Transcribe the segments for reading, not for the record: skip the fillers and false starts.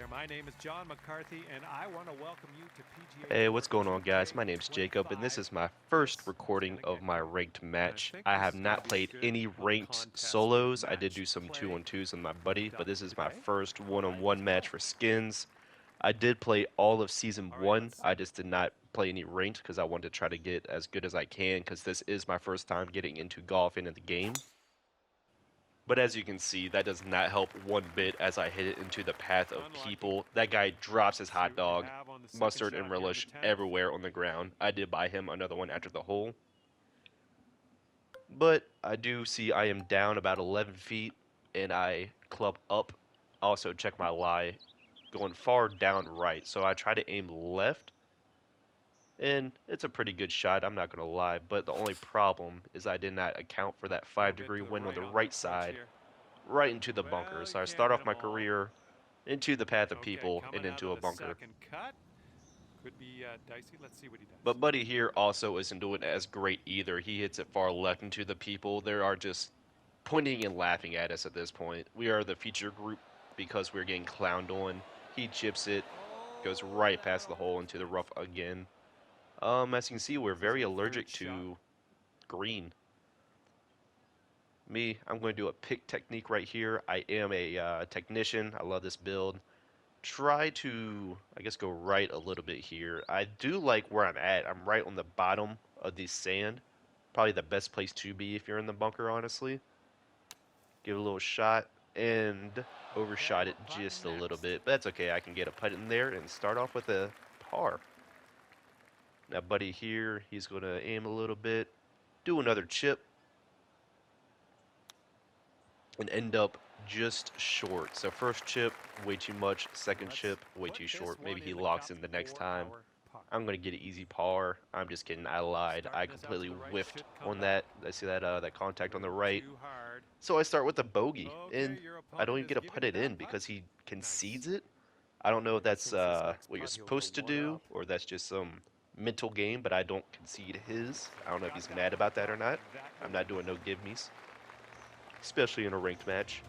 there. My name is John McCarthy, and I want to welcome you to PGA Hey, Tour what's going on, guys? My name's Jacob, and this 2K25. is my first This is recording going to of get my going, ranked and I match. think I this have is going to not be a played good any ranked uncontested solos. I did match do some play 2-on-2s with my lined buddy, but up this is my today. first All right, one-on-one let's match go. for skins. I did play all of Season All right, 1. let's I just did not play any ranked because I wanted to try to get as good as I can because this is my first time getting into golf and in the game. But as you can see, that does not help one bit as I hit it into the path of unlucky. people. That guy drops his Let's see hot what we dog, have on the second mustard and shot here in the relish 10th. everywhere on the ground. I did buy him another one after the hole. But I do see I am down about 11 feet and I club up. Also check my lie going far down right. So I try to aim left and it's a pretty good shot, I'm not going to lie. But the only problem is I did not account for that A little bit 5-degree to the wind on right the on the right approach side here. right into the bunker. Well, you So I can't start hit off them my all. career into the path of Okay, people and coming out into of a the bunker. second cut. Could be dicey. Let's see what he does. But Buddy here also isn't doing as great either. He hits it far left into the people. They are just pointing and laughing at us at this point. We are the feature group because we're getting clowned on. He chips it, goes Oh, right that past the hole almost into the rough missed. again. As you can see, we're This is very our third allergic shot. to green. Me, I'm going to do a pick technique right here. I am a technician. I love this build. Try to, I guess, go right a little bit here. I do like where I'm at. I'm right on the bottom of the sand. Probably the best place to be if you're in the bunker, honestly. Give it a little shot and Okay, overshot we're it putting just a little next. bit. But that's okay. I can get a putt in there and start off with a par. Now, Buddy here, he's going to aim a little bit, do another chip, and end up just short. So first chip, way too much. Second Let's chip, way put too this short. Maybe one he in the locks cup in the next for time. our par. I'm going to get an easy par. I'm just kidding. I lied. I Starting this out to completely the right whiffed should come on back. that. I see that contact A on the little right. too hard. So I start with a bogey, Okay, and your I don't opponent even is get to giving put you it in that putt. because he Nice. concedes it. I don't know if Maybe that's since this next what you're putt, he'll go supposed to one do, up. or that's just some mental game, but I don't concede his. So I don't know if got he's that mad on the about that or drop, not. and that will I'm be not doing no give me's, especially in a ranked match.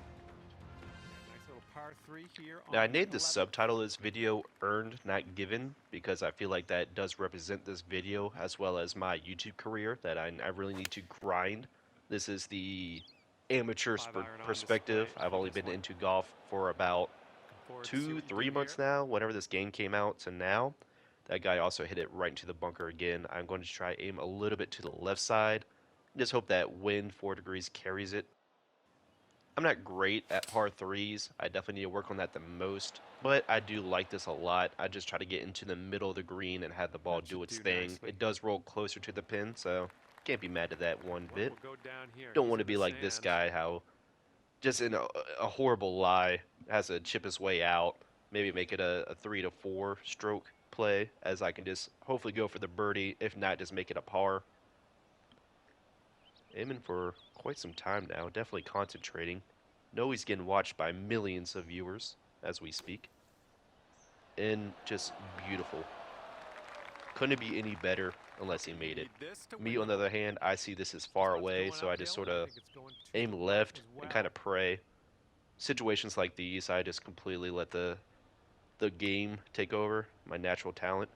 nice little par three here Now, on I the named the 11th. subtitle of this video Earned Not Given because I feel like that does represent this video as well as my YouTube career that I really need to grind. This is the amateur 5 iron on display perspective. I've for only this been one. into golf for about Looking forward to see two, what you do 3 months here. now, whenever this game came out to now. That guy also hit it right into the bunker again. I'm going to try aim a little bit to the left side. Just hope that wind 4 degrees carries it. I'm not great at par threes. I definitely need to work on that the most, but I do like this a lot. I just try to get into the middle of the green and have the ball That do should its do thing. nicely. It does roll closer to the pin, so can't be mad at that one What bit. will go down here? Don't He's want to in the be like this sand. guy, how just in a horrible lie has to chip his way out. Maybe make it a 3 to 4 stroke play, as I can just hopefully go for the birdie. If not, just make it a par. Aiming for quite some time now, definitely concentrating. Know he's getting watched by millions of viewers as we speak. And just beautiful. Couldn't be any better unless he You made it. need this to Me, win the on the hole. other hand, I see this as This far one's away, going so I just uphill, sort and I of think it's going to aim the right left as and kind well. of pray. Situations like these, I just completely let the game take over, my natural talent.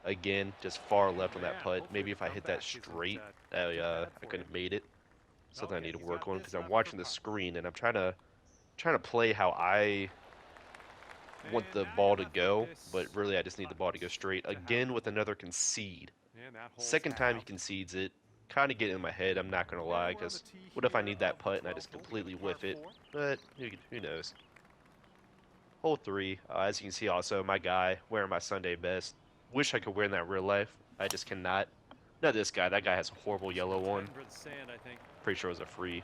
Again, just far left on that Man, putt. hopefully Maybe the if I hit that comeback isn't straight, too bad I for could you. have made it. Something I Okay, need to he's work got on because this I'm left for watching the par. screen and I'm trying to play how I want And the now you ball to left with go, but this really I just need the ball to putt go straight. to have Again the with ball. another concede. And that hole's Second time he halved. concedes it. Kind of get in my head, I'm not going to lie, And we're on the because tee what if I here need that of the putt and I 12th just hole. We got completely a par whiff it? 4. But who knows? Hole 3, as you can see also, my guy wearing my Sunday best. Wish I could wear that in real life. I just cannot. Not this guy. That guy has a horrible yellow He's one. heading for the sand, I think. Pretty sure it was a free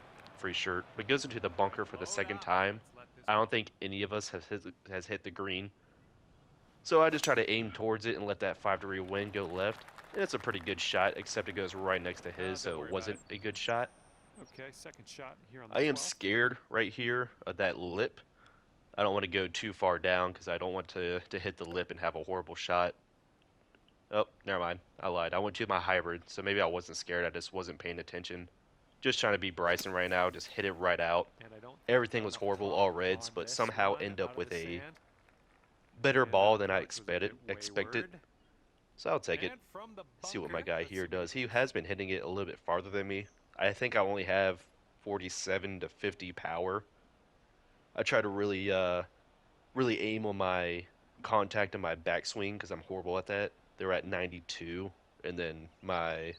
shirt. But goes into the bunker for the Load second up. time. Let's let this I don't go. think any of us has hit the green. So I just try to aim towards it and let that 5-degree wind go left. And it's a pretty good shot, except it goes right next to his, Don't so it worry about wasn't it. a good shot. Okay, second shot here on the I am 12th. scared right here of that lip. I don't want to go too far down because I don't want to hit the lip and have a horrible shot. Oh, never mind. I lied. I went to my hybrid, so maybe I wasn't scared. I just wasn't paying attention. Just trying to be Bryson right now. Just hit it right out. And I don't think we've Everything got was enough horrible, top all reds, on but this somehow one end out up of the with a sand. better And ball that than I approach was a bit expected. wayward. So I'll take it. And from the See what my bunker, guy let's see here what he does. He thinks. has been hitting it a little bit farther than me. I think I only have 47 to 50 power. I try to really aim on my contact and my backswing because I'm horrible at that. They're at 92, and then my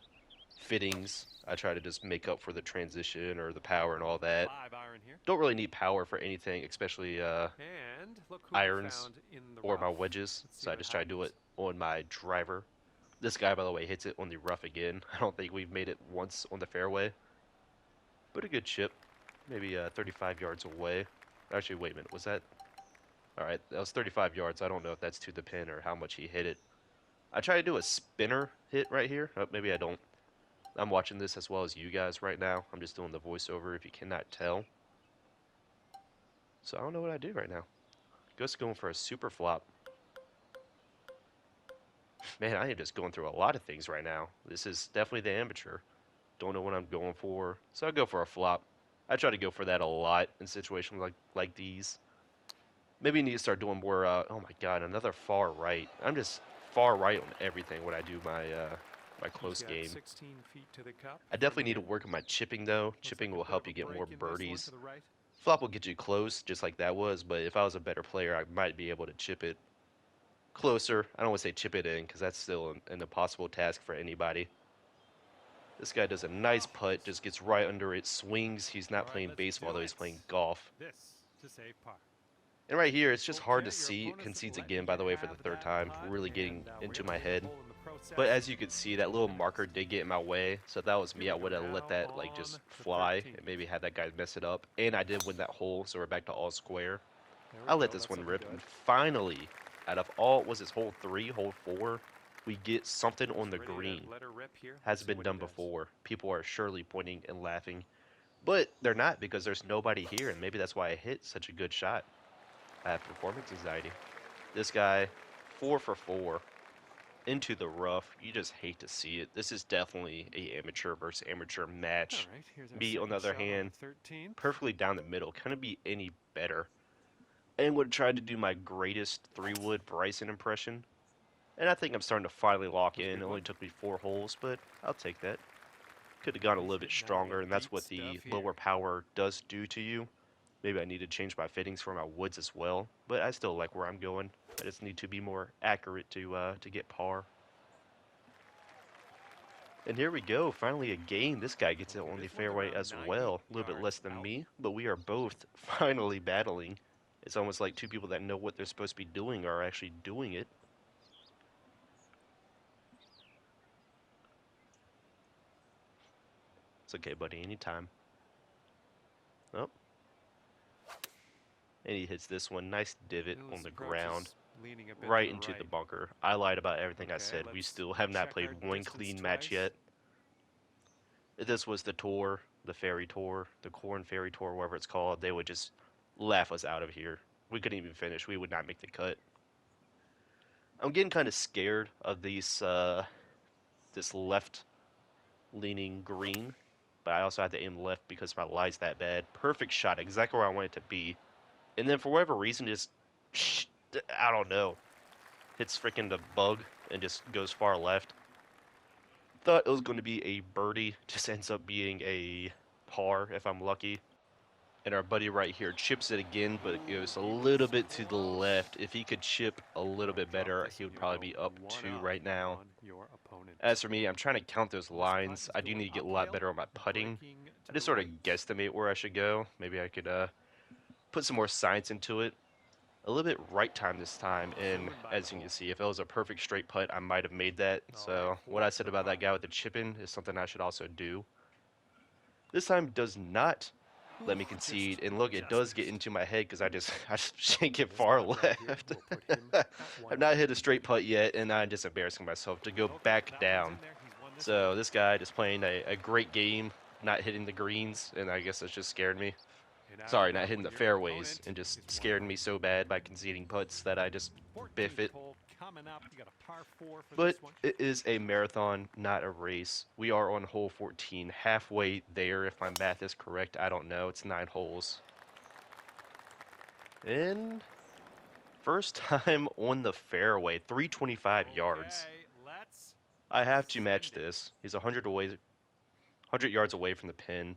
fittings, I try to just make up for the transition or the power and all that. 5-iron here. Don't really need power for anything, especially And look who we irons found in the or my rough. wedges. Let's see So I what just try to do happens. it on my driver. This guy, by the way, hits it on the rough again. I don't think we've made it once on the fairway, but a good chip, maybe 35 yards away. Actually, wait a minute, was that? All right, that was 35 yards. I don't know if that's to the pin or how much he hit it. I try to do a spinner hit right here. Oh, maybe I don't. I'm watching this as well as you guys right now. I'm just doing the voiceover if you cannot tell. So I don't know what I do right now. Just going for a super flop. Man, I am just going through a lot of things right now. This is definitely the amateur. Don't know what I'm going for. So I go for a flop. I try to go for that a lot in situations like these. Maybe you need to start doing more, oh my god, another far right. I'm just far right on everything when I do my close He's got game. 16 feet to the cup. I definitely need to work on my chipping though. Looks Chipping like a will bit help of you a get more break in this one birdies. to the right. Flop will get you close, just like that was, but if I was a better player, I might be able to chip it closer. I don't want to say chip it in, because that's still an impossible task for anybody. This guy does a nice putt, just gets right under it, swings. He's not All right, playing let's baseball, do though. He's it. playing golf. This to save par. And right here, it's just hard Okay, to your see. opponent's Concedes letting again, by the you way, for the have third that time. putt, Really getting and we're into gonna my leave the head. hole in the process. But as you can see, that little We're gonna marker did get in my way. So if that was Here me, we I go would have now let that like on just the fly 13th. and maybe had that guy mess it up. And I did win that hole, so we're back to all square. There we I'll let go. this That's one looking rip. good. And finally, out of all, was this hole 3, hole 4, we get something He's on the ready to green. let her rip here. Let's Hasn't see been what he done does. before. People are surely pointing and laughing. But they're not, because there's nobody here, and maybe that's why I hit such a good shot. I have performance anxiety. This guy, 4 for 4, into the rough. You just hate to see it. This is definitely a amateur versus amateur match. All right, here's our Me, on second the other shot hand, on the 13th. perfectly down the middle. Couldn't be any better. And would try to do my greatest 3-wood Bryson impression. And I think I'm starting to finally lock That was a in. good It only one. took me 4 holes, but I'll take that. Could have gone a He's little bit hitting out of the stronger, and that's deep what the stuff here. lower power does do to you. Maybe I need to change my fittings for my woods as well, but I still like where I'm going. I just need to be more accurate to get par. And here we go, finally a game. This guy gets it Okay, on the this one's fairway around as 90 well. A little bit less yards than out. me, but we are both finally battling. It's almost like two people that know what they're supposed to be doing are actually doing it. It's okay, buddy, anytime. Oh. And he hits this one. Nice divot Well, on this the approach ground. is leaning a bit Right to the into the right. bunker. I lied about everything I Okay, said. We let's still have not check played our one distance clean match twice. yet. If this was the tour, the ferry tour, the corn ferry tour, whatever it's called, they would just laugh us out of here. We couldn't even finish. We would not make the cut. I'm getting kind of scared of this left-leaning green, but I also have to aim left because my lie's that bad. Perfect shot, exactly where I want it to be. And then for whatever reason, just, I don't know, hits freaking the bug and just goes far left. Thought it was going to be a birdie, just ends up being a par if I'm lucky. And our buddy right here chips it again, but it goes a little bit to the left. If he could chip a little bit better, he would probably be up 2 right now. As for me, I'm trying to count those lines. I do need to get a lot better on my putting. I just sort of guesstimate where I should go. Maybe I could put some more science into it. A little bit right time this time, and as you can see, if it was a perfect straight putt, I might have made that. So what I said about that guy with the chipping is something I should also do. This time does not let me concede, and look, it does get into my head because I just shank it far left. I've not hit a straight putt yet, and I'm just embarrassing myself to go back down. So this guy just playing a great game, not hitting the greens, and I guess it's just scared me. Sorry, not hitting the fairways, and just scared me so bad by conceding putts that I just biff it. But it is a marathon, not a race. We are on hole 14, halfway there if my math is correct. I don't know, it's 9 holes. And First time on the fairway, 325 yards. Let's I have to send match it. this. He's 100 yards away from the pin.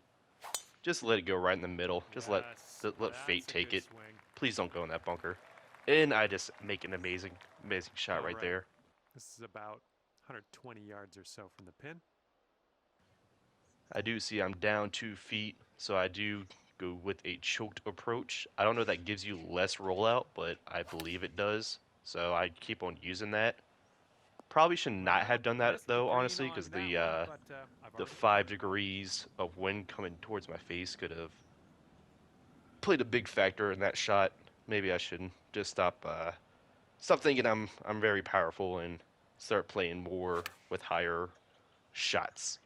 Just let it go right in the middle. Just let Yes, let fate that's a take good it. swing. Please don't go in that bunker. And I just make an amazing shot All right there. This is about 120 yards or so from the pin. I do see I'm down 2 feet, so I do go with a choked approach. I don't know if that gives you less rollout, but I believe it does. So I keep on using that. Probably should not have done that Missed the though, green honestly, on because that one, but, I've the already 5 degrees of wind coming towards my face could have played a big factor in that shot. Maybe I shouldn't just stop thinking I'm very powerful and start playing more with higher shots.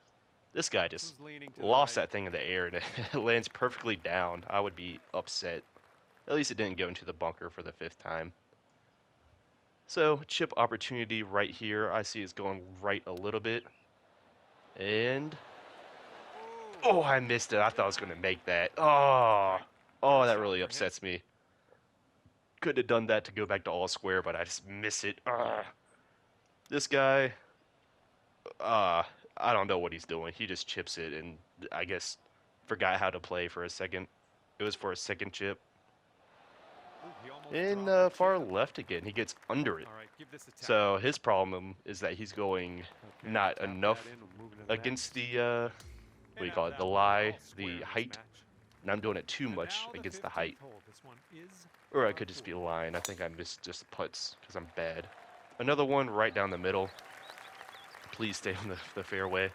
This guy just leaning to the lost right. that thing in the air and it lands perfectly down. I would be upset. At least it didn't go into the bunker for the 5th time. So, chip opportunity right here. I see it's going right a little bit. And oh, I missed it. I thought I was going to make that. Oh, that really upsets me. Could have done that to go back to all square, but I just miss it. This guy, I don't know what he's doing. He just chips it, and I guess forgot how to play for a second. It was for a second chip. In far left again, he gets under it. So his problem is that he's going not enough against the, what do you call it, the lie, the height. And I'm doing it too much against the height. Or I could just be lying. I think I missed just putts because I'm bad. Another one right down the middle. Please stay on the fairway.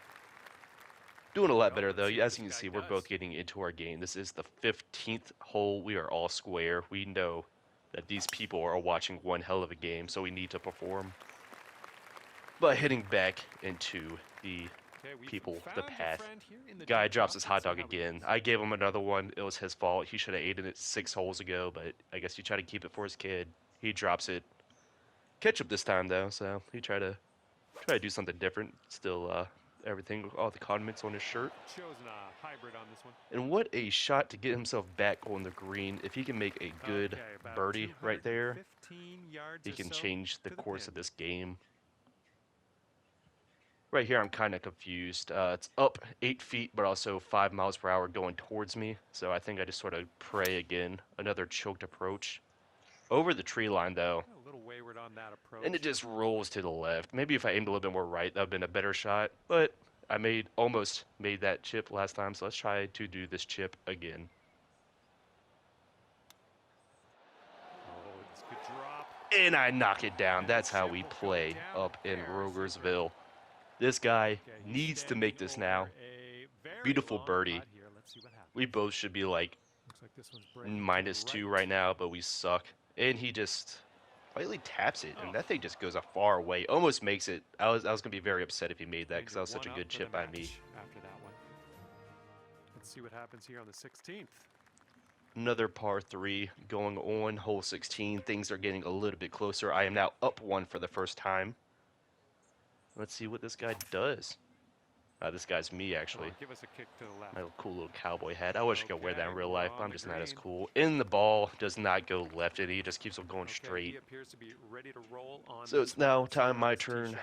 Doing a lot better though. As you can see, we're both getting into our game. This is the 15th hole. We are all square. We know that these people are watching one hell of a game, so we need to perform. But hitting back into the people, the path. Guy drops his hot dog again. I gave him another one. It was his fault. He should have ate it 6 holes ago, but I guess he tried to keep it for his kid. He drops it. Ketchup this time though, so he tried to do something different. Still, everything, all the condiments on his shirt. Chosen a hybrid on this one. And what a shot to get himself back on the green. If he can make a good birdie right there, he can change the course of this game. Right here, I'm kind of confused. It's up 8 feet, but also 5 miles per hour going towards me. So I think I just sort of pray again. Another choked approach. Over the tree line, though. A little wayward on that approach. And it just rolls to the left. Maybe if I aimed a little bit more right, that would have been a better shot. But I almost made that chip last time, so let's try to do this chip again. This could drop. And I knock it down. That's how we play up in Rogersville. This guy needs to make this now. Beautiful birdie. We both should be like -2 right now, but we suck. And he just lightly taps it, and that thing just goes a far away. Almost makes it. I was gonna be very upset if he made that because that was such a good chip by me. After that one. Let's see what happens here on the 16th. Another par 3 going on hole 16. Things are getting a little bit closer. I am now up 1 for the first time. Let's see what this guy does. This guy's me, actually. Give us a kick to the left. My cool little cowboy hat. I wish I could wear that in real life, but I'm just not as cool. In the ball does not go left, and he just keeps on going straight. So it's now time my turn.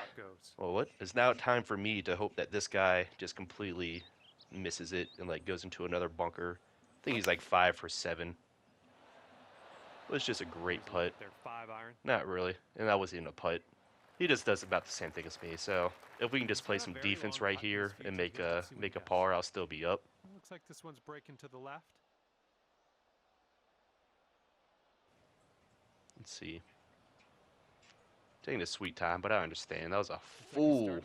Well, what? It's now time for me to hope that this guy just completely misses it and like goes into another bunker. I think he's like 5 for 7. It was just a great putt. Not really, and that wasn't even a putt. He just does about the same thing as me. So if we can just play some defense right here and make a par, I'll still be up. Looks like this one's breaking to the left. Let's see. Taking a sweet time, but I understand. That was a full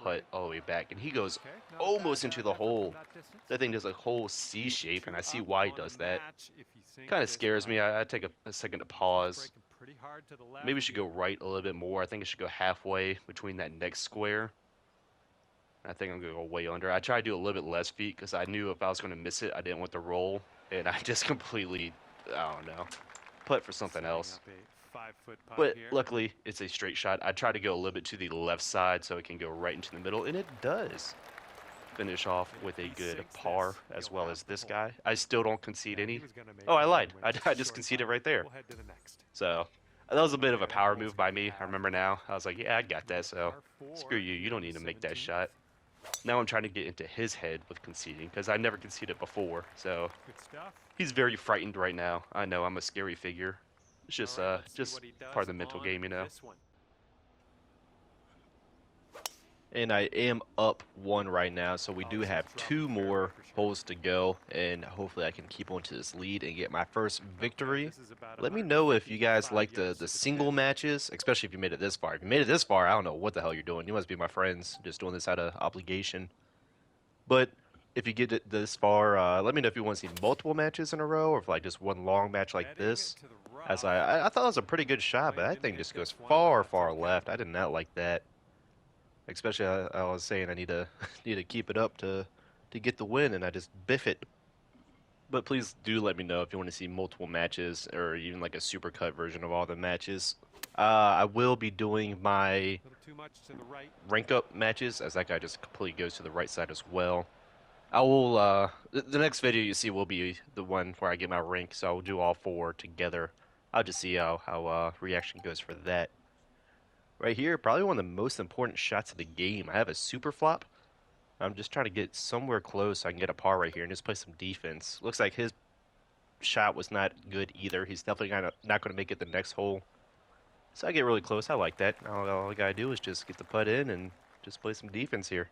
putt all the way back, and he goes almost into the hole. That thing does a whole C shape, and I see why he does that. Kind of scares me. I take a second to pause. Maybe we should go right a little bit more. I think I should go halfway between that next square. I think I'm going to go way under. I tried to do a little bit less feet because I knew if I was going to miss it, I didn't want the roll. And I just completely, I don't know, putt for something else. But luckily, it's a straight shot. I tried to go a little bit to the left side so it can go right into the middle, and it does. Finish off with a good par as well as this guy. I still don't concede any. Oh, I lied. I just conceded right there. So That was a bit of a power move by me. I remember now. I was like, yeah, I got that, so screw you. You don't need to make that shot. Now I'm trying to get into his head with conceding because I never conceded before. So he's very frightened right now. I know I'm a scary figure. It's just part of the mental game, you know. And I am up 1 right now, so we do have 2 more holes to go, and hopefully I can keep on to this lead and get my first victory. Let me know if you guys like the single matches, especially if you made it this far. If you made it this far, I don't know what the hell you're doing. You must be my friends, just doing this out of obligation. But if you get it this far, let me know if you want to see multiple matches in a row, or if like just one long match like this. As I thought it was a pretty good shot, but that thing just goes far, far left. I did not like that. Especially, I was saying I need to need to keep it up to get the win, and I just biff it. But please do let me know if you want to see multiple matches, or even like a supercut version of all the matches. I will be doing my rank up matches, as that guy just completely goes to the right side as well. I will, the next video you see will be the one where I get my rank, so I'll do all 4 together. I'll just see how reaction goes for that. Right here, probably one of the most important shots of the game. I have a super flop. I'm just trying to get somewhere close so I can get a par right here and just play some defense. Looks like his shot was not good either. He's definitely not going to make it the next hole. So I get really close. I like that. All I got to do is just get the putt in and just play some defense here.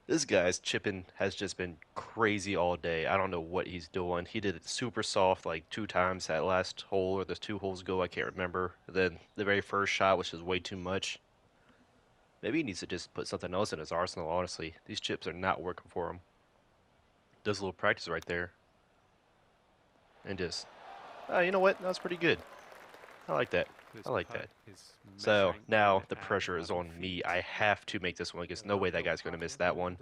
This guy's chipping has just been crazy all day. I don't know what he's doing. He did it super soft like 2 times that last hole, or the 2 holes ago, I can't remember. Then the very first shot was just way too much. Maybe he needs to just put something else in his arsenal, honestly. These chips are not working for him. Does a little practice right there. And just, you know what? That was pretty good. I like that. I like that. So now the pressure is on me. I have to make this one because no way that guy's going to miss that one.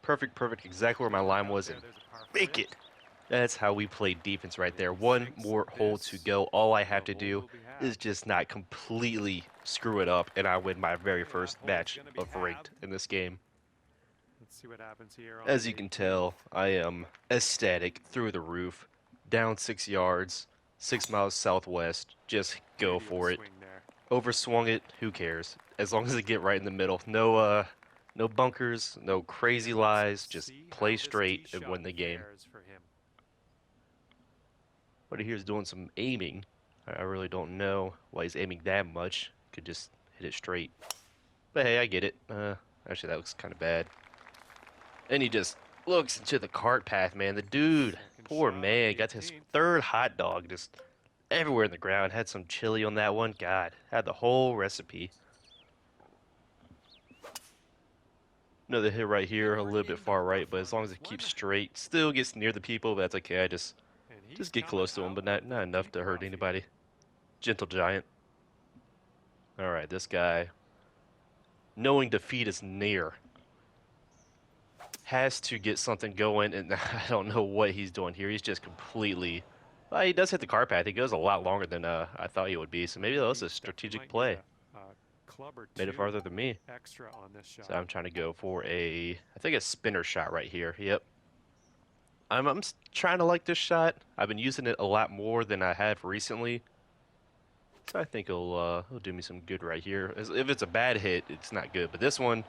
Perfect, perfect. Exactly where my line was, and make it. That's how we play defense right there. 1 more hole to go. All I have to do is just not completely screw it up, and I win my very first match of ranked in this game. As you can tell, I am ecstatic through the roof. Down 6 yards. 6 miles southwest, just go for it. Overswung it, who cares? As long as I get right in the middle. No bunkers, no crazy lies, just play straight and win the game. But here's doing some aiming. I really don't know why he's aiming that much. Could just hit it straight. But hey, I get it. Actually, that looks kind of bad. And he just looks into the cart path, man. The dude, poor man, got his 3rd hot dog just everywhere in the ground. Had some chili on that one. God, had the whole recipe. Another hit right here, a little bit far right, but as long as it keeps straight, still gets near the people, but that's okay. I just get close to him, but not enough to hurt anybody. Gentle giant. All right, this guy, knowing defeat is near, has to get something going, and I don't know what he's doing here. He's just completely... Well, he does hit the car path. He goes a lot longer than I thought he would be, so maybe that was a strategic play. Made it farther than me. So I'm trying to go for I think a spinner shot right here. Yep. I'm trying to like this shot. I've been using it a lot more than I have recently. So I think it'll do me some good right here. If it's a bad hit, it's not good. But this one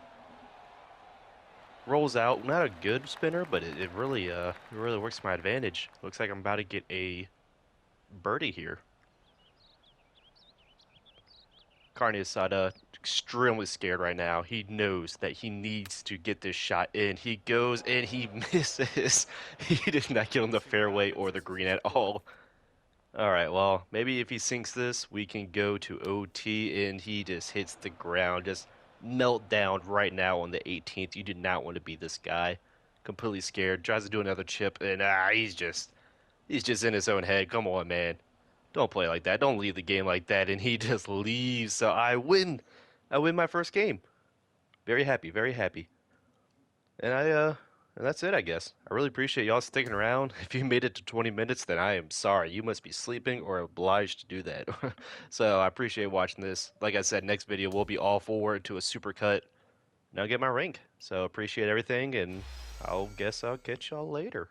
rolls out. Not a good spinner, but it really works to my advantage. Looks like I'm about to get a birdie here. Carney Asada extremely scared right now. He knows that he needs to get this shot in. He goes and he misses. He did not get on the fairway or the green at all. All right, well, maybe if he sinks this, we can go to OT, and he just hits the ground. Just melt down right now on the 18th. You do not want to be this guy. Completely scared. Tries to do another chip, and he's just in his own head. Come on, man. Don't play like that. Don't leave the game like that. And he just leaves. So I win. I win my first game. Very happy. Very happy. And and that's it, I guess. I really appreciate y'all sticking around. If you made it to 20 minutes, then I am sorry. You must be sleeping or obliged to do that. So I appreciate watching this. Like I said, next video will be all forward to a supercut. And I'll get my rank. So appreciate everything, and I'll catch y'all later.